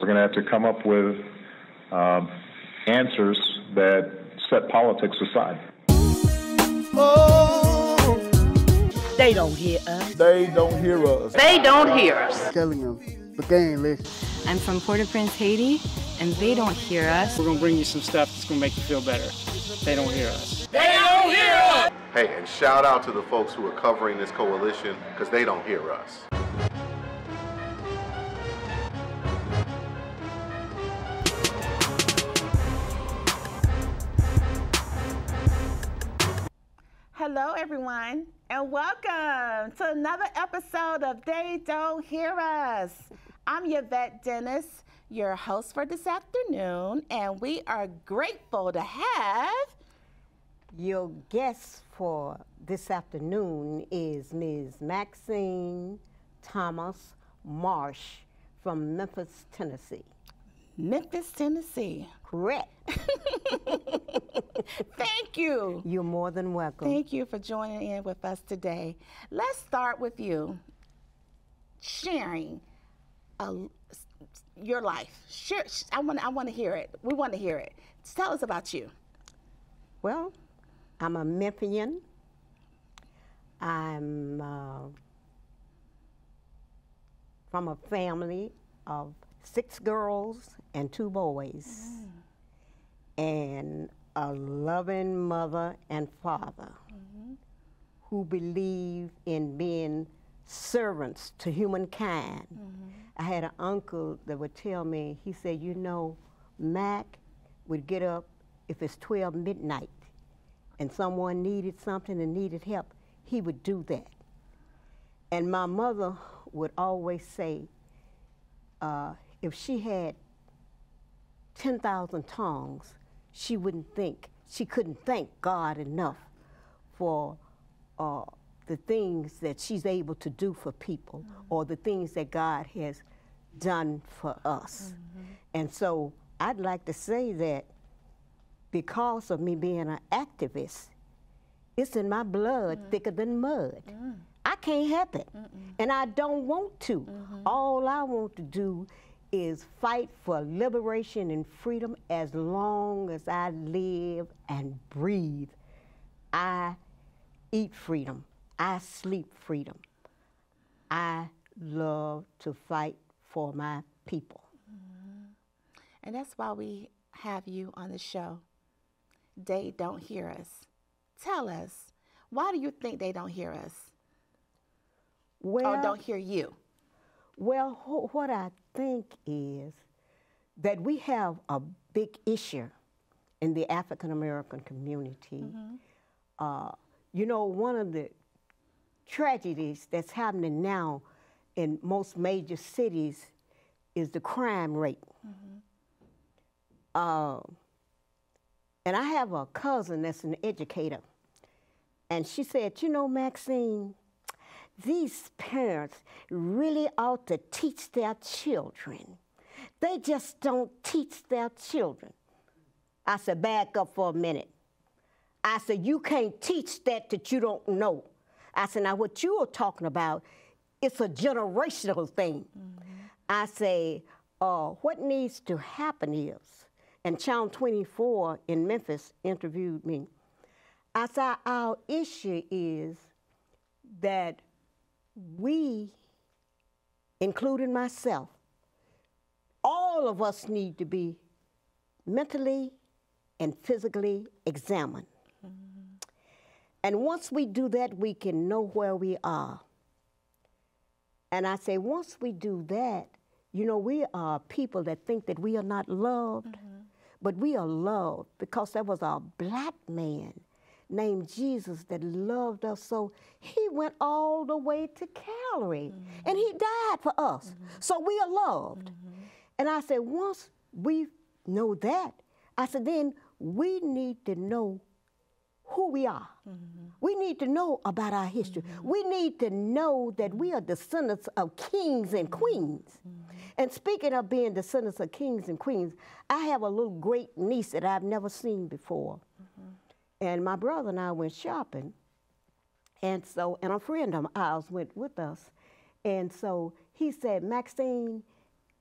We're going to have to come up with answers that set politics aside. Oh, they don't hear us. They don't hear us. They don't hear us. Telling them, but they ain't listening. I'm from Port-au-Prince, Haiti, and they don't hear us. We're going to bring you some stuff that's going to make you feel better. They don't hear us. They don't hear us! Hey, and shout out to the folks who are covering this coalition, because they don't hear us. Hello, everyone, and welcome to another episode of They Don't Hear Us. I'm Yvette Dennis, your host for this afternoon, and we are grateful to have... Your guest for this afternoon is Ms. Maxine Thomas Marsh from Memphis, Tennessee. Memphis, Tennessee. Correct. Thank you. You're more than welcome. Thank you for joining in with us today. Let's start with you sharing your life. Share, I want to hear it. We want to hear it. Tell us about you. Well, I'm a Memphian. I'm from a family of 6 girls and 2 boys, and a loving mother and father who believe in being servants to humankind. I had an uncle that would tell me, he said, you know, Mac would get up if it's 12 midnight and someone needed something and needed help, he would do that. And my mother would always say, if she had 10,000 tongues, she couldn't thank God enough for the things that she's able to do for people, or the things that God has done for us. And so I'd like to say that because of me being an activist, it's in my blood thicker than mud. I can't help it, and I don't want to. All I want to do is fight for liberation and freedom as long as I live and breathe. I eat freedom. I sleep freedom. I love to fight for my people. And that's why we have you on the show. They don't hear us. Tell us, why do you think they don't hear us? Or don't hear you? Well, what I think is that we have a big issue in the African-American community. You know, one of the tragedies that's happening now in most major cities is the crime rate. And I have a cousin that's an educator, and she said, you know, Maxine, these parents really ought to teach their children. They just don't teach their children. I said, back up for a minute. I said, you can't teach that you don't know. I said, now what you are talking about, it's a generational thing. I say, what needs to happen is, and Channel 24 in Memphis interviewed me. I said, our issue is that we, including myself, all of us need to be mentally and physically examined. And once we do that, we can know where we are. And I say, once we do that, you know, we are people that think that we are not loved, but we are loved because there was a black man named Jesus that loved us, so he went all the way to Calvary, and he died for us, so we are loved. And I said, once we know that, I said, then we need to know who we are. We need to know about our history. We need to know that we are descendants of kings and queens. And speaking of being descendants of kings and queens, I have a little great niece that I've never seen before. And my brother and I went shopping, and a friend of ours went with us. And so he said, Maxine,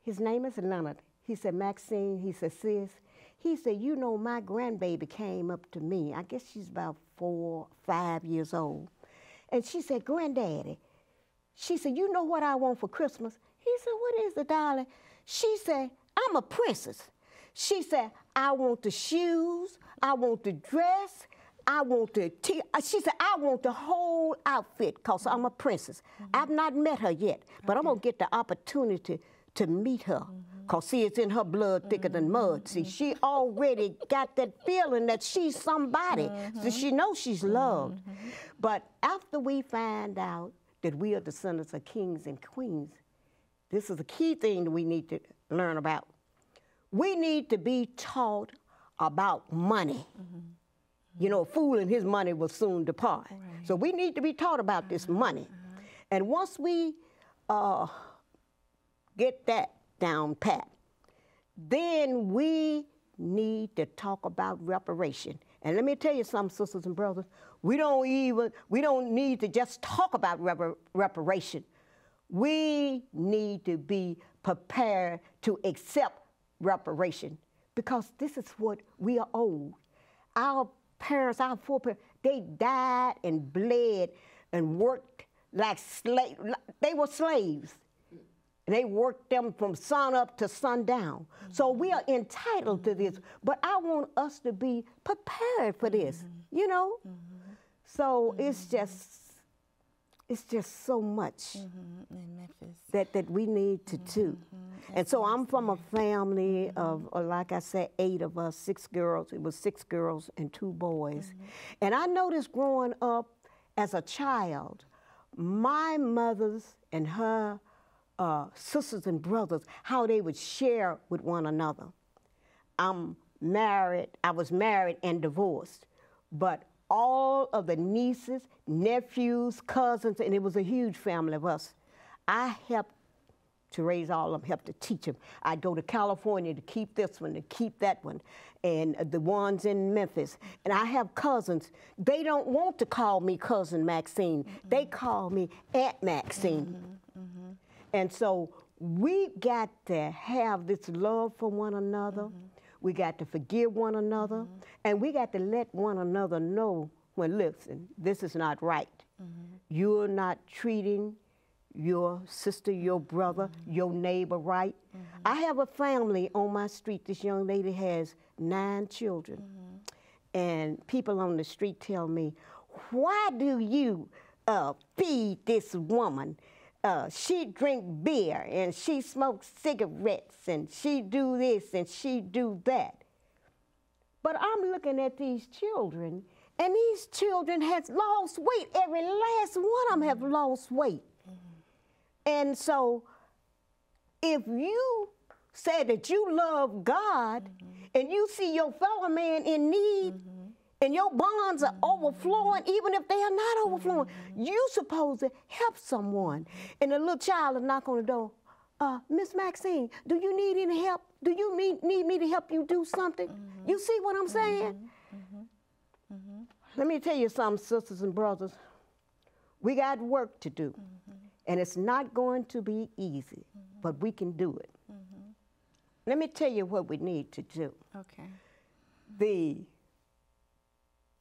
his name is Leonard. He said, Maxine, he said, sis, he said, you know, my grandbaby came up to me. I guess she's about 4, 5 years old. And she said, Granddaddy, she said, you know what I want for Christmas? He said, what is it, darling? She said, I'm a princess. She said, I want the shoes, I want the dress, I want the she said, I want the whole outfit because I'm a princess. I've not met her yet, but I'm going to get the opportunity to meet her because, see, it's in her blood thicker than mud. See, she already got that feeling that she's somebody. So she knows she's loved. But after we find out that we are descendants of kings and queens, this is a key thing that we need to learn about. We need to be taught about money. You know, a fool and his money will soon depart. Right. So we need to be taught about this money. And once we get that down pat, then we need to talk about reparation. And let me tell you something, sisters and brothers, we don't need to just talk about reparation. We need to be prepared to accept reparation, because this is what we are owed. Our parents, our foreparents, they died and bled and worked like slaves. They were slaves. And they worked them from sun up to sundown. So we are entitled to this, but I want us to be prepared for this, you know? So it's just so much that we need to do. And so I'm from a family of, like I said, 8 of us, 6 girls. It was 6 girls and 2 boys. And I noticed growing up as a child, my mother's and her sisters and brothers, how they would share with one another. I was married and divorced, but all of the nieces, nephews, cousins, and it was a huge family of us. I helped to raise all of them, helped to teach them. I'd go to California to keep this one, to keep that one, and the ones in Memphis. And I have cousins. They don't want to call me Cousin Maxine. They call me Aunt Maxine. And so we got to have this love for one another. We got to forgive one another. And we got to let one another know when, listen, this is not right. You're not treating your sister, your brother, your neighbor right. I have a family on my street. This young lady has 9 children. And people on the street tell me, why do you feed this woman? She drink beer and she smokes cigarettes and she do this and she do that. But I'm looking at these children, and these children has lost weight. Every last one of them have lost weight. And so if you say that you love God and you see your fellow man in need, and your bonds are overflowing, even if they are not overflowing, you're supposed to help someone. And the little child will knock on the door. Miss Maxine, do you need any help? Do you need me to help you do something? You see what I'm saying? Let me tell you something, sisters and brothers. We got work to do. And it's not going to be easy, but we can do it. Let me tell you what we need to do. Okay.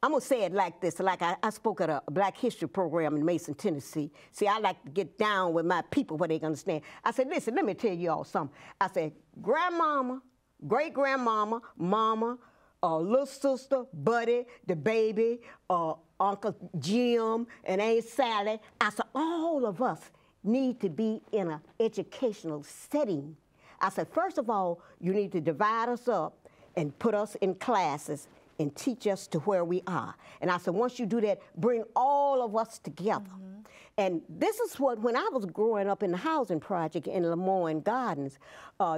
I'm going to say it like this, like I spoke at a Black History program in Mason, Tennessee. See, I like to get down with my people where they can understand. I said, listen, let me tell you all something. I said, grandmama, great-grandmama, mama, little sister, Buddy, the baby, Uncle Jim, and Aunt Sally. I said, all of us need to be in an educational setting. I said, first of all, you need to divide us up and put us in classes and teach us to where we are. And I said, once you do that, bring all of us together. And this is what, when I was growing up in the housing project in Lemoyne Gardens,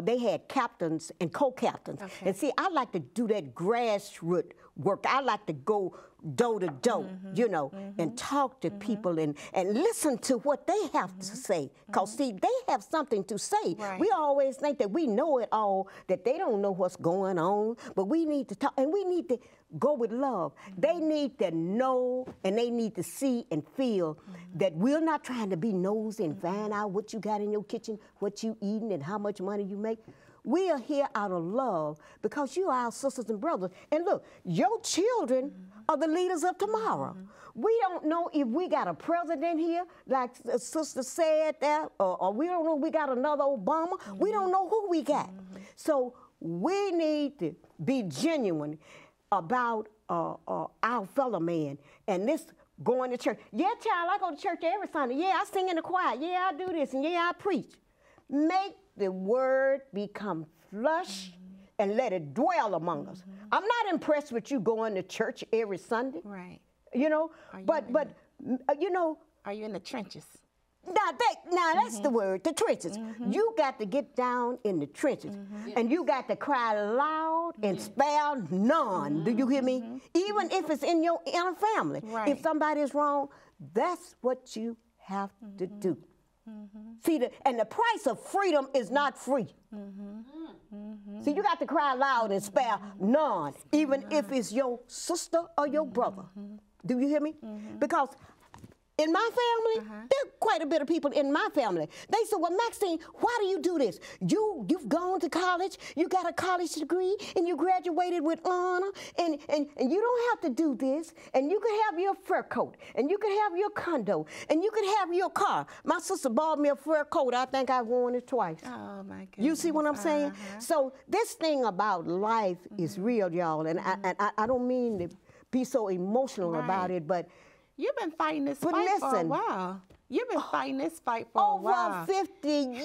they had captains and co-captains. And see, I like to do that grassroots work. I like to go door to door, you know, and talk to people and listen to what they have to say. Because, see, they have something to say. We always think that we know it all, that they don't know what's going on, but we need to talk, and we need to go with love. They need to know, and they need to see and feel that we're not trying to be nosy and find out what you got in your kitchen, what you eating, and how much money you make. We are here out of love because you are our sisters and brothers. And look, your children are the leaders of tomorrow. We don't know if we got a president here, like the sister said that, or we don't know if we got another Obama. We don't know who we got. So we need to be genuine about our fellow man. And this going to church. Yeah, child, I go to church every Sunday. Yeah, I sing in the choir. Yeah, I do this, and yeah, I preach. Make the word become flesh and let it dwell among us. I'm not impressed with you going to church every Sunday. Right. You know, but you know. Are you in the trenches? Now that's the word, the trenches. You got to get down in the trenches, and you got to cry loud and spare none. Do you hear me? Even if it's in your inner family. Right. If somebody is wrong, that's what you have to do. See, and the price of freedom is not free. See, you got to cry loud and spare none, even if it's your sister or your brother. Do you hear me? Because in my family, there are quite a bit of people in my family. They said, well, Maxine, why do you do this? You've gone to college, you got a college degree, and you graduated with honor, and you don't have to do this, and you can have your fur coat, and you can have your condo, and you can have your car. My sister bought me a fur coat. I think I've worn it twice. Oh, my goodness. You see what I'm saying? So this thing about life is real, y'all, and I don't mean to be so emotional about it, but you've been fighting this fight for a while. You've been fighting this fight for a while. Over 50 years.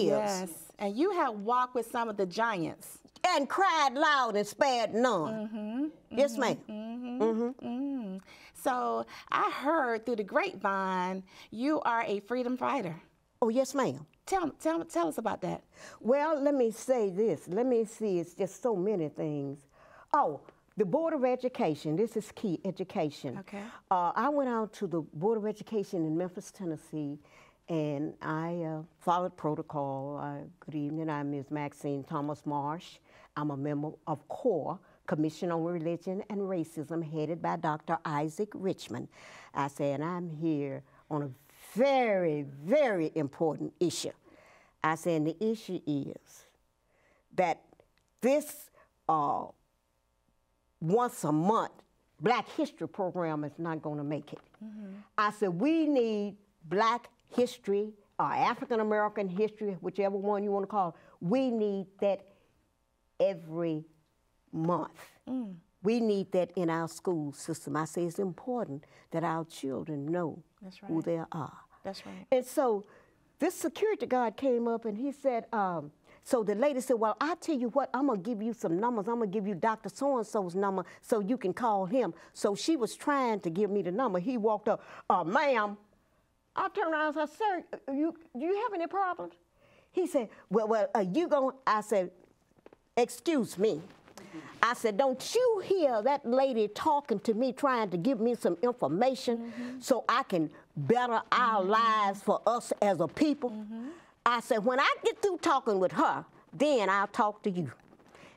Yes, and you have walked with some of the giants. And cried loud and spared none. Yes, ma'am. So I heard through the grapevine, you are a freedom fighter. Oh, yes, ma'am. Tell us about that. Well, let me say this. Let me see, it's just so many things. Oh, the Board of Education, this is key, education. Okay. I went out to the Board of Education in Memphis, Tennessee, and I followed protocol. Good evening, I'm Ms. Maxine Thomas Marsh. I'm a member of CORE, Commission on Religion and Racism, headed by Dr. Isaac Richmond. I said, I'm here on a very, very important issue. I said, and the issue is that this once a month Black History program is not going to make it. I said, we need Black history, or African American history, whichever one you want to call it. We need that every month. We need that in our school system. I say it's important that our children know who they are. That's right. And so this security guard came up and he said, so the lady said, well, I'll tell you what, I'm going to give you some numbers. I'm going to give you Dr. So-and-so's number so you can call him. So she was trying to give me the number. He walked up, ma'am. I turned around and said, sir, do you have any problems? He said, well, you going, I said, excuse me. I said, don't you hear that lady talking to me, trying to give me some information so I can better our lives for us as a people? I said, when I get through talking with her, then I'll talk to you.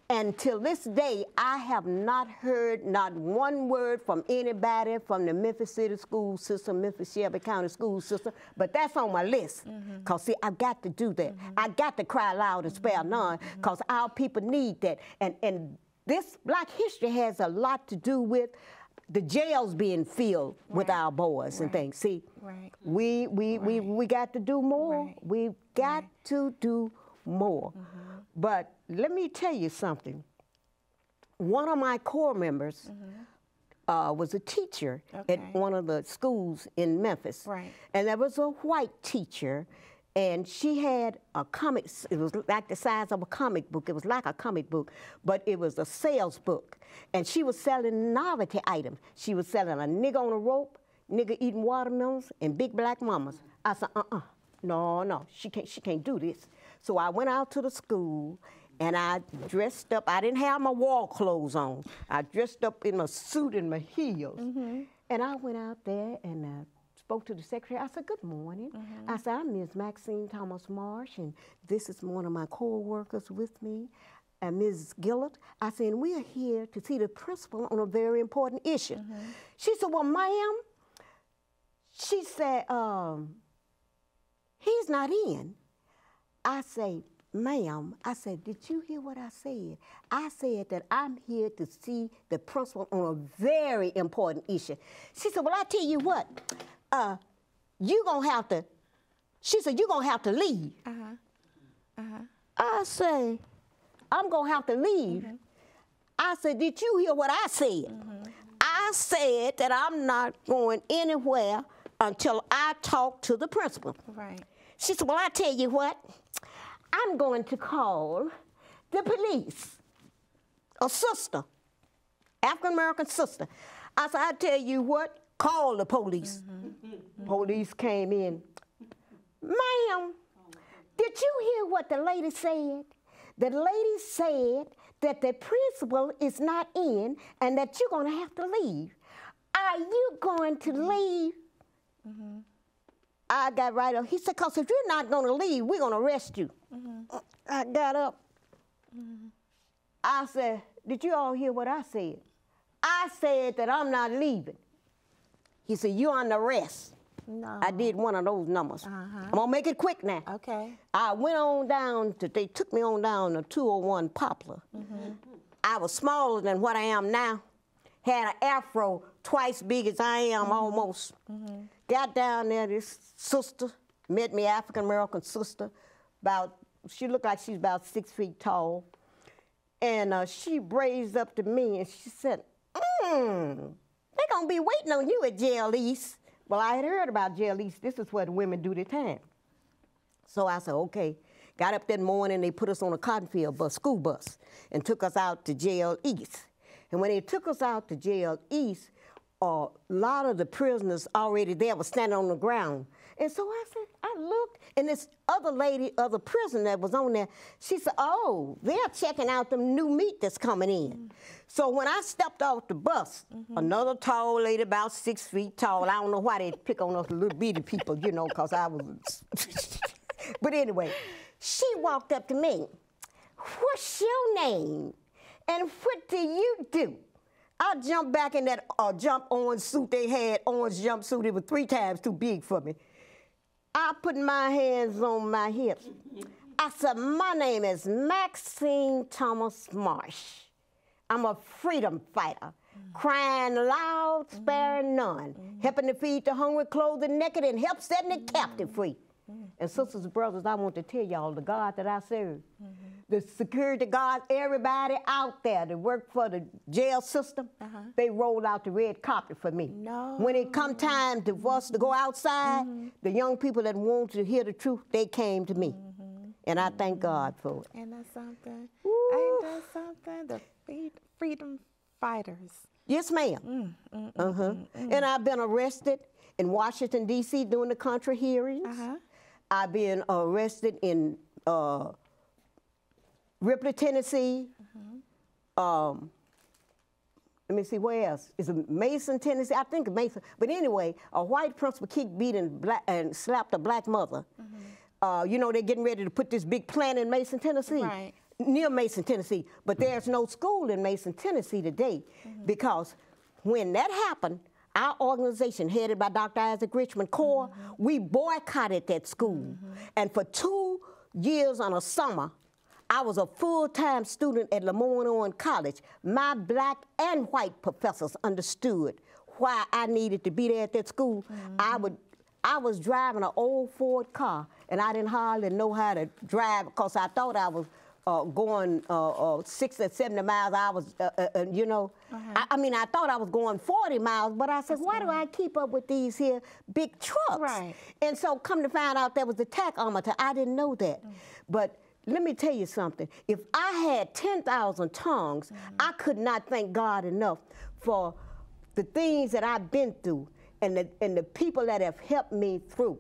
And till this day, I have not heard not one word from anybody from the Memphis City school system, Memphis Shelby County school system, but that's on my list. Because, see, I've got to do that. I got to cry loud and spare none, because our people need that. And this Black history has a lot to do with the jails being filled with our boys and things. See, we got to do more. We've got to do more. But let me tell you something. One of my core members was a teacher at one of the schools in Memphis. And there was a white teacher, and she had a comic. It was like the size of a comic book. It was like a comic book, but it was a sales book. And she was selling novelty items. She was selling a nigga on a rope, nigga eating watermelons, and big black mamas. I said, no, she can't do this. So I went out to the school, and I dressed up. I didn't have my wall clothes on. I dressed up in my suit and my heels. And I went out there and spoke to the secretary. I said, good morning. I said, I'm Ms. Maxine Thomas Marsh, and this is one of my co-workers with me, and Ms. Gillett. I said, and we are here to see the principal on a very important issue. She said, well, ma'am, she said, he's not in. I say, ma'am, I said, did you hear what I said? I said that I'm here to see the principal on a very important issue. She said, well, I tell you what, you gonna have to, she said, you're gonna have to leave. I say, I'm gonna have to leave. I said, did you hear what I said? I said that I'm not going anywhere until I talk to the principal. Right. She said, well, I tell you what, I'm going to call the police. A sister, African-American sister. I said, I tell you what, call the police. Police came in. Ma'am, did you hear what the lady said? The lady said that the principal is not in and that you're going to have to leave. Are you going to leave? I got right up. He said, because if you're not going to leave, we're going to arrest you. I got up. I said, did you all hear what I said? I said that I'm not leaving. He said, you're under arrest. No. I did one of those numbers. I'm going to make it quick now. Okay. I went on down to, they took me on down to 201 Poplar. I was smaller than what I am now. Had an afro twice big as I am almost. Got down there, this sister, met me, African-American sister, she looked like she's about 6 feet tall. And she raised up to me and she said, they're gonna be waiting on you at Jail East. Well, I had heard about Jail East. This is where the women do their time. So I said, okay. Got up that morning, they put us on a cotton field bus, school bus, and took us out to Jail East. And when they took us out to Jail East, a lot of the prisoners already there were standing on the ground. And so I said, I looked, and this other lady, other prisoner that was on there, she said, oh, they're checking out the new meat that's coming in. So when I stepped off the bus, another tall lady, about 6 feet tall, I don't know why they pick on us little bitty people, you know, because I was, but anyway, she walked up to me. What's your name? And what do you do? I jumped back in that jump orange suit they had, orange jumpsuit. It was 3 times too big for me. I put my hands on my hips. I said, my name is Maxine Thomas Marsh. I'm a freedom fighter, crying loud, sparing none, helping to feed the hungry, clothe the naked, and help setting the captive free. And sisters and brothers, I want to tell y'all the God that I serve, the security guards, everybody out there that work for the jail system, they rolled out the red carpet for me. No. When it come time for us to go outside, the young people that want to hear the truth, they came to me. And I thank God for it. And that's something. Ain't that something? The freedom fighters. Yes, ma'am. And I've been arrested in Washington, D.C. during the Contra hearings. I've been arrested in Ripley, Tennessee. Let me see, where else? Is it Mason, Tennessee? I think Mason. But anyway, a white principal kicked, beat, and slapped a black mother. You know, they're getting ready to put this big plant in Mason, Tennessee. Right. Near Mason, Tennessee. But there's no school in Mason, Tennessee today because when that happened, our organization, headed by Dr. Isaac Richmond Corps, we boycotted that school. And for 2 years on a summer, I was a full-time student at Lemoyne College. My black and white professors understood why I needed to be there at that school. I was driving an old Ford car, and I didn't hardly know how to drive because I thought I was going 60 or 70 miles. I was, you know, I mean, I thought I was going 40 miles, but I said, why do I keep up with these here big trucks? Right. And so come to find out there was the tachometer. I didn't know that. But let me tell you something. If I had 10,000 tongues, I could not thank God enough for the things that I've been through and the people that have helped me through.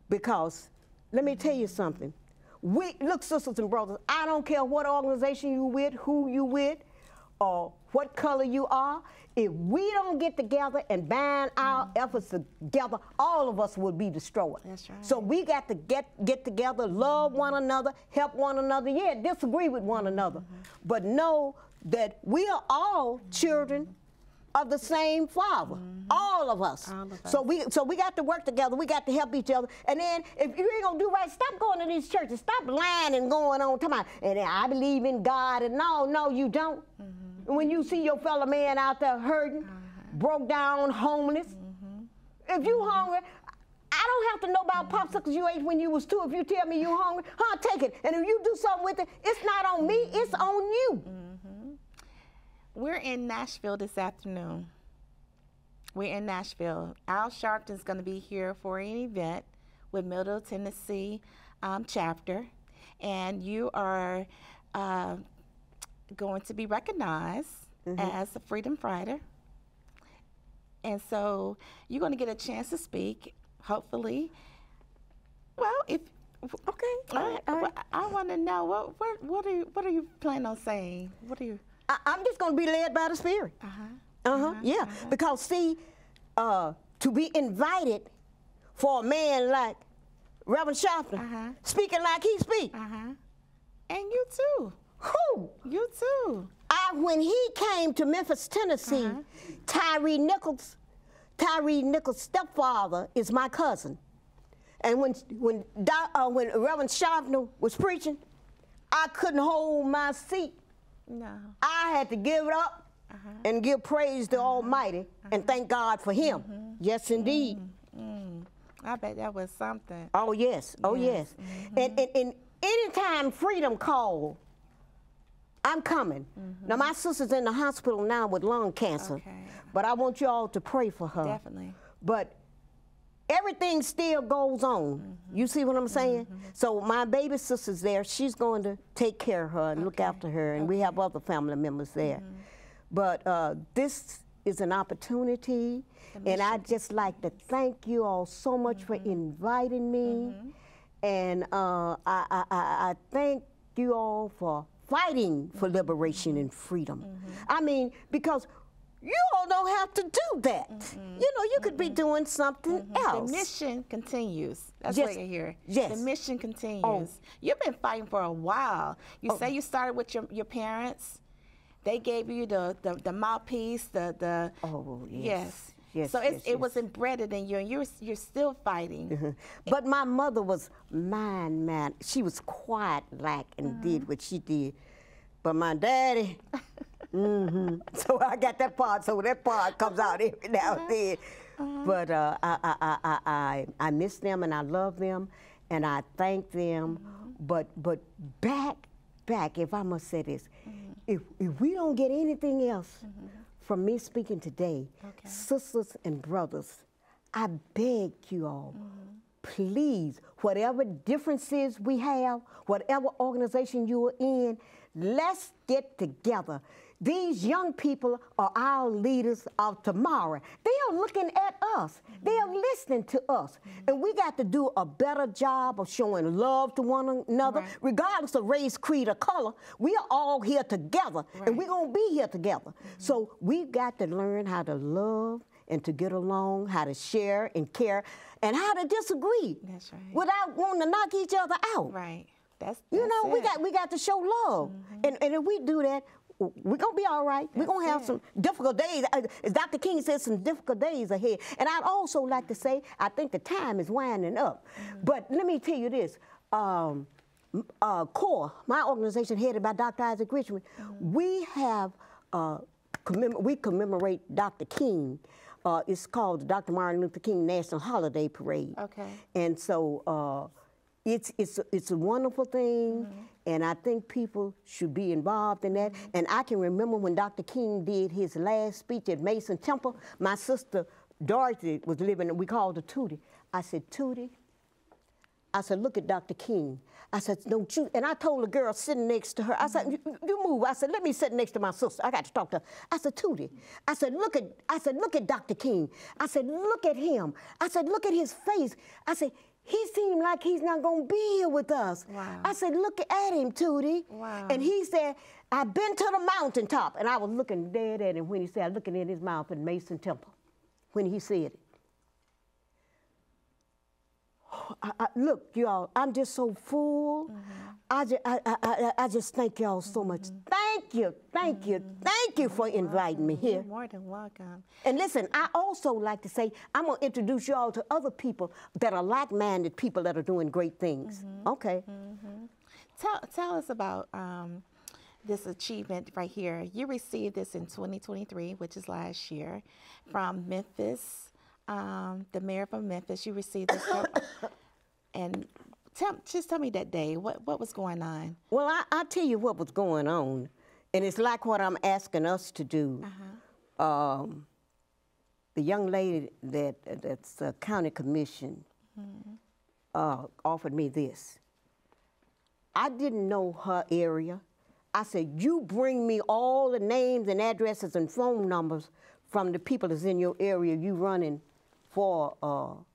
Because let me tell you something. Look, sisters and brothers, I don't care what organization you with, who you with, or what color you are. If we don't get together and bind our efforts together, all of us will be destroyed. That's right. So we got to get together, love one another, help one another. Yeah, disagree with one another, but know that we are all children of the same Father. All of us. All of us. So we got to work together. We got to help each other. And then if you ain't gonna do right, stop going to these churches. Stop lying and going on. Talking about, and I believe in God. And no, you don't. When you see your fellow man out there hurting, broke down, homeless, if you hungry, I don't have to know about popsicles you ate when you was 2. If you tell me you hungry, take it. And if you do something with it, it's not on me, it's on you. We're in Nashville this afternoon. We're in Nashville. Al Sharpton's going to be here for an event with Middle Tennessee chapter, and you are going to be recognized as a freedom fighter. And so you're going to get a chance to speak, hopefully. Well, if okay, all right. I want to know what are you planning on saying? What are you? I'm just going to be led by the Spirit. Yeah. Because see, to be invited for a man like Reverend Sharpton, speaking like he speaks. And you too. Who? You too. When he came to Memphis, Tennessee, Tyree Nichols' stepfather is my cousin. And when Reverend Sharpton was preaching, I couldn't hold my seat. No. I had to give it up and give praise to Almighty and thank God for him. Yes, indeed. I bet that was something. Oh, yes. Oh, yes. And anytime freedom called, I'm coming. Now, my sister's in the hospital now with lung cancer, but I want you all to pray for her. Definitely. But everything still goes on. You see what I'm saying? So my baby sister's there. She's going to take care of her and look after her, and we have other family members there. But this is an opportunity, and I'd just like to thank you all so much for inviting me. And I thank you all for fighting for liberation and freedom. I mean, because you all don't have to do that. You know, you could be doing something else. The mission continues. That's Yes. what I hear. Yes. The mission continues. Oh. You've been fighting for a while. You say you started with your parents. They gave you the mouthpiece, the Oh, yes. Yes, so yes, it was embedded in you, and you're still fighting. But my mother was man. She was quiet like and did what she did. But my daddy, so I got that part. So that part comes out every now and then. But I miss them and I love them and I thank them. But back, if I must say this, if we don't get anything else from me speaking today, sisters and brothers, I beg you all, please, whatever differences we have, whatever organization you are in, let's get together. These young people are our leaders of tomorrow. They are looking at us. They are listening to us. And we got to do a better job of showing love to one another, regardless of race, creed, or color. We are all here together, and we're going to be here together. So we've got to learn how to love and to get along, how to share and care, and how to disagree without wanting to knock each other out. That's you know, it. we got to show love. And if we do that, we're going to be all right. We're going to have some difficult days. As Dr. King said, some difficult days ahead. And I'd also like to say, I think the time is winding up. But let me tell you this. CORE, my organization headed by Dr. Isaac Richmond, we have, we commemorate Dr. King. It's called the Dr. Martin Luther King National Holiday Parade. And so it's a wonderful thing, and I think people should be involved in that. And I can remember when Dr. King did his last speech at Mason Temple, my sister Dorothy was living, we called her Tootie. I said, Tootie, I said, look at Dr. King. I said, don't you, and I told the girl sitting next to her, I said, you move. I said, let me sit next to my sister. I got to talk to her. I said, Tootie, I said, look at Dr. King. I said, look at him. I said, look at his face. I said, he seemed like he's not going to be here with us. I said, look at him, Tootie. And he said, I've been to the mountaintop. And I was looking dead at him when he said, looking in his mouth at Mason Temple, when he said it. Look, y'all, I'm just so full. I just thank y'all so much. Thank you for inviting me here. You're more than welcome. And listen, I also like to say, I'm going to introduce y'all to other people that are like-minded people that are doing great things. Okay. Tell us about this achievement right here. You received this in 2023, which is last year, from Memphis, the mayor from Memphis. You received this. And just tell me that day, what was going on? Well, I'll tell you what was going on. And it's like what I'm asking us to do. The young lady that's a county commission offered me this. I didn't know her area. I said, you bring me all the names and addresses and phone numbers from the people that's in your area you running for, For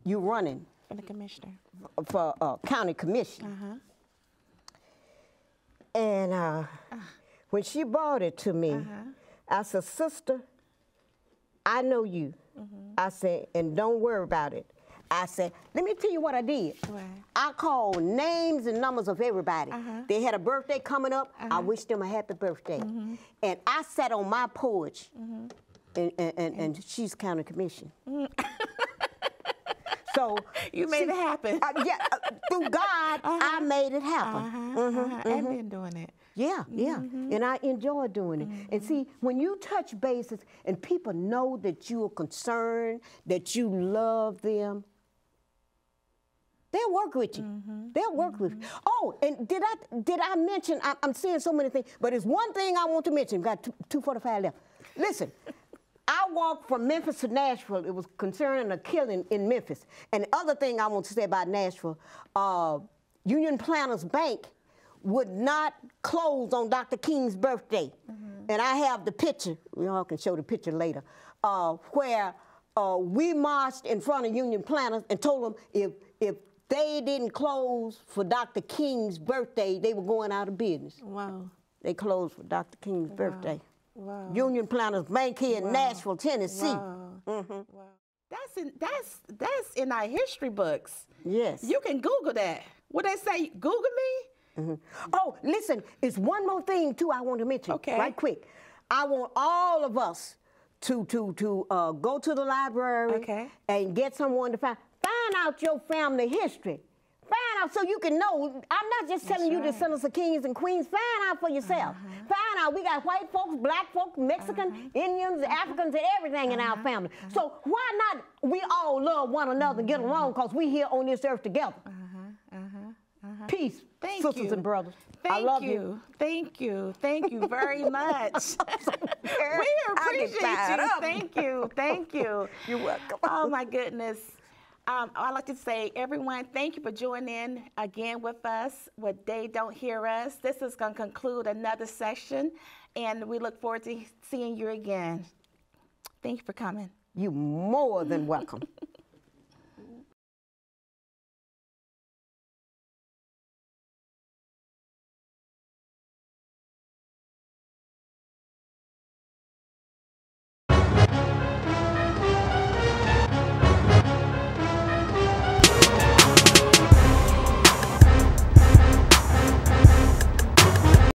the commissioner. For county commission. And when she brought it to me, I said, sister, I know you. I said, and don't worry about it. I said, let me tell you what I did. Right. I called names and numbers of everybody. They had a birthday coming up. I wished them a happy birthday. And I sat on my porch, and she's county commission. So you made it happen. Through God, I made it happen. I've been doing it. Yeah, and I enjoy doing it. And see, when you touch bases and people know that you are concerned, that you love them, they'll work with you. They'll work with you. Oh, and did I mention? I'm saying so many things, but there's one thing I want to mention. Got 2:45 left. Listen. I walked from Memphis to Nashville. It was concerning a killing in Memphis. And the other thing I want to say about Nashville, Union Planters Bank would not close on Dr. King's birthday. And I have the picture, y'all can show the picture later, where we marched in front of Union Planters and told them if they didn't close for Dr. King's birthday, they were going out of business. Wow. They closed for Dr. King's birthday. Wow. Union Planters Bank here in Nashville, Tennessee. Wow. That's in our history books. Yes. You can Google that. What they say, Google me? Oh, listen, it's one more thing too I want to mention. Okay. Right quick. I want all of us to go to the library and get someone to find out your family history. Find out so you can know. I'm not just telling you the descendants of kings and queens. Find out for yourself. Find out we got white folks, black folks, Mexican, Indians, Africans, and everything in our family. So why not we all love one another and get along because we here on this earth together. Peace, sisters and brothers. I love you. Thank you very much. We appreciate you. Thank you. You're welcome. Oh my goodness. I'd like to say, everyone, thank you for joining in again with us with They Don't Hear Us. This is going to conclude another session, and we look forward to seeing you again. Thank you for coming. You're more than welcome.